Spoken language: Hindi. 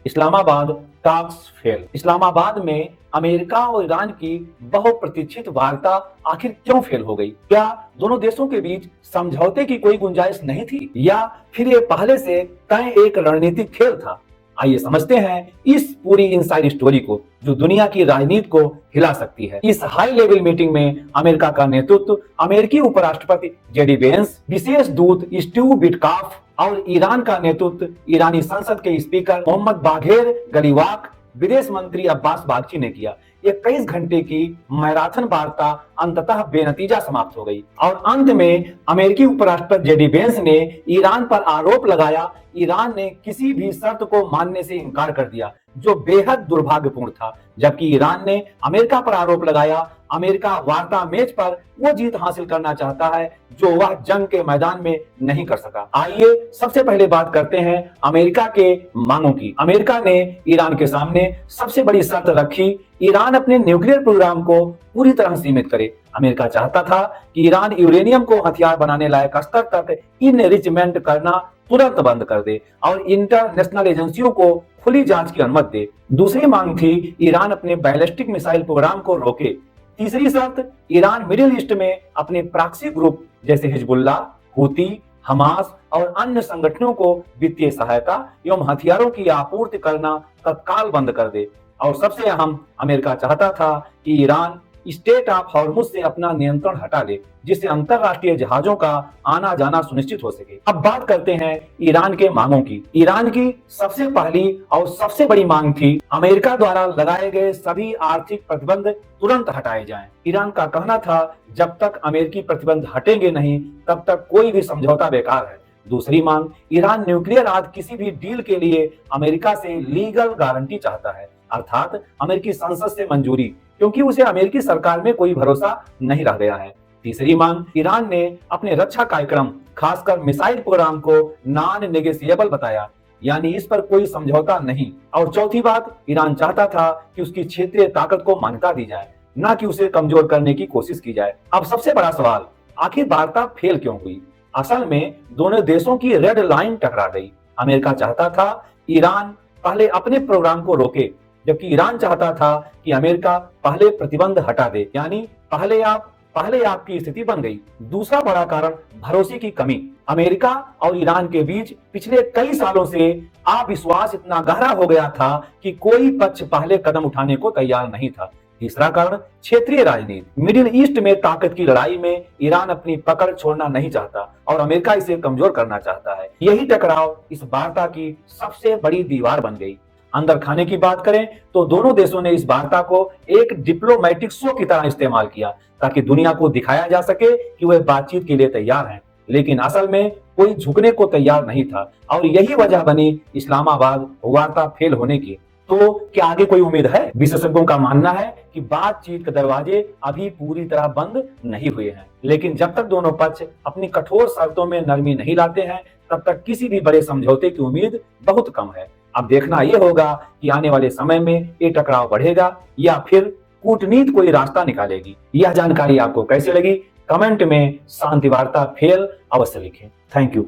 Islamabad talks fail. इस्लामाबाद में अमेरिका और ईरान की बहुप्रतीक्षित वार्ता आखिर क्यों फेल हो गई? क्या दोनों देशों के बीच समझौते की कोई गुंजाइश नहीं थी, या फिर ये पहले से तय एक रणनीतिक खेल था? आइए समझते हैं इस पूरी इनसाइड स्टोरी को, जो दुनिया की राजनीति को हिला सकती है। इस हाई लेवल मीटिंग में अमेरिका का नेतृत्व अमेरिकी उपराष्ट्रपति जेडी वेंस, विशेष दूत स्टीव विटकॉफ और ईरान का नेतृत्व ईरानी संसद के स्पीकर मोहम्मद बाघेर गलीवाक, विदेश मंत्री अब्बास बागची ने किया। 21 घंटे की मैराथन वार्ता अंततः बेनतीजा समाप्त हो गई और अंत में अमेरिकी उपराष्ट्रपति जेडी वेंस ने ईरान पर आरोप लगाया। ईरान ने किसी भी शर्त को मानने से इनकार कर दिया, जो बेहद दुर्भाग्यपूर्ण था। जबकि ईरान ने अमेरिका पर आरोप लगाया। अमेरिका वार्ता मेज पर वो जीत हासिल करना चाहता है जो वह जंग के मैदान में नहीं कर सका। आइए सबसे पहले बात करते हैं अमेरिका के मांगों की। अमेरिका ने ईरान के सामने सबसे बड़ी शर्त रखी, ईरान अपने न्यूक्लियर प्रोग्राम को पूरी तरह सीमित करे। अमेरिका चाहता था कि ईरान यूरेनियम को हथियार बनाने लायक स्तर तक इनरिचमेंट करना तुरंत बंद कर दे और इंटरनेशनल एजेंसियों को खुली जांच की अनुमति दे। दूसरी मांग थी ईरान अपने बैलिस्टिक मिसाइल प्रोग्राम को रोके। तीसरी शर्त, ईरान मिडिल ईस्ट में अपने प्रॉक्सी ग्रुप जैसे हिजबुल्लाह, हूती, हमास और अन्य संगठनों को वित्तीय सहायता एवं हथियारों की आपूर्ति करना तत्काल बंद कर दे। और सबसे अहम, अमेरिका चाहता था कि ईरान स्टेट ऑफ हॉर्मुज से अपना नियंत्रण हटा ले, जिससे अंतरराष्ट्रीय जहाजों का आना जाना सुनिश्चित हो सके। अब बात करते हैं ईरान के मांगों की। ईरान की सबसे पहली और सबसे बड़ी मांग थी अमेरिका द्वारा लगाए गए सभी आर्थिक प्रतिबंध तुरंत हटाए जाएं। ईरान का कहना था जब तक अमेरिकी प्रतिबंध हटेंगे नहीं तब तक कोई भी समझौता बेकार है। दूसरी मांग, ईरान न्यूक्लियर आदि किसी भी डील के लिए अमेरिका से लीगल गारंटी चाहता है, अर्थात अमेरिकी संसद से मंजूरी, क्योंकि उसे अमेरिकी सरकार में कोई भरोसा नहीं रह गया है। तीसरी मांग, ईरान ने अपने रक्षा कार्यक्रम खासकर मिसाइल प्रोग्राम को नॉन नेगोशिएबल बताया, यानी इस पर कोई समझौता नहीं। और चौथी बात, ईरान चाहता था कि उसकी क्षेत्रीय ताकत को मान्यता दी जाए, न कि उसे कमजोर करने की कोशिश की जाए। अब सबसे बड़ा सवाल, आखिर वार्ता फेल क्यों हुई? असल में दोनों देशों की रेड लाइन टकरा गई। अमेरिका चाहता था ईरान पहले अपने प्रोग्राम को रोके, जबकि ईरान चाहता था कि अमेरिका पहले प्रतिबंध हटा दे, यानी पहले आप की स्थिति बन गई। दूसरा बड़ा कारण, भरोसे की कमी। अमेरिका और ईरान के बीच पिछले कई सालों से अविश्वास इतना गहरा हो गया था कि कोई पक्ष पहले कदम उठाने को तैयार नहीं था। तीसरा कारण, क्षेत्रीय राजनीति। मिडिल ईस्ट में ताकत की लड़ाई में ईरान अपनी पकड़ छोड़ना नहीं चाहता और अमेरिका इसे कमजोर करना चाहता है। यही टकराव इस वार्ता की सबसे बड़ी दीवार बन गई। अंदर खाने की बात करें तो दोनों देशों ने इस वार्ता को एक डिप्लोमेटिक शो की तरह इस्तेमाल किया, ताकि दुनिया को दिखाया जा सके कि वे बातचीत के लिए तैयार हैं। लेकिन असल में कोई झुकने को तैयार नहीं था और यही वजह बनी इस्लामाबाद वार्ता फेल होने की। तो क्या आगे कोई उम्मीद है? विशेषज्ञों का मानना है कि बातचीत के दरवाजे अभी पूरी तरह बंद नहीं हुए हैं, लेकिन जब तक दोनों पक्ष अपनी कठोर शर्तों में नरमी नहीं लाते हैं तब तक किसी भी बड़े समझौते की उम्मीद बहुत कम है। अब देखना यह होगा कि आने वाले समय में ये टकराव बढ़ेगा या फिर कूटनीति कोई रास्ता निकालेगी। यह जानकारी आपको कैसी लगी? कमेंट में शांति वार्ता फेल अवश्य लिखें। Thank you.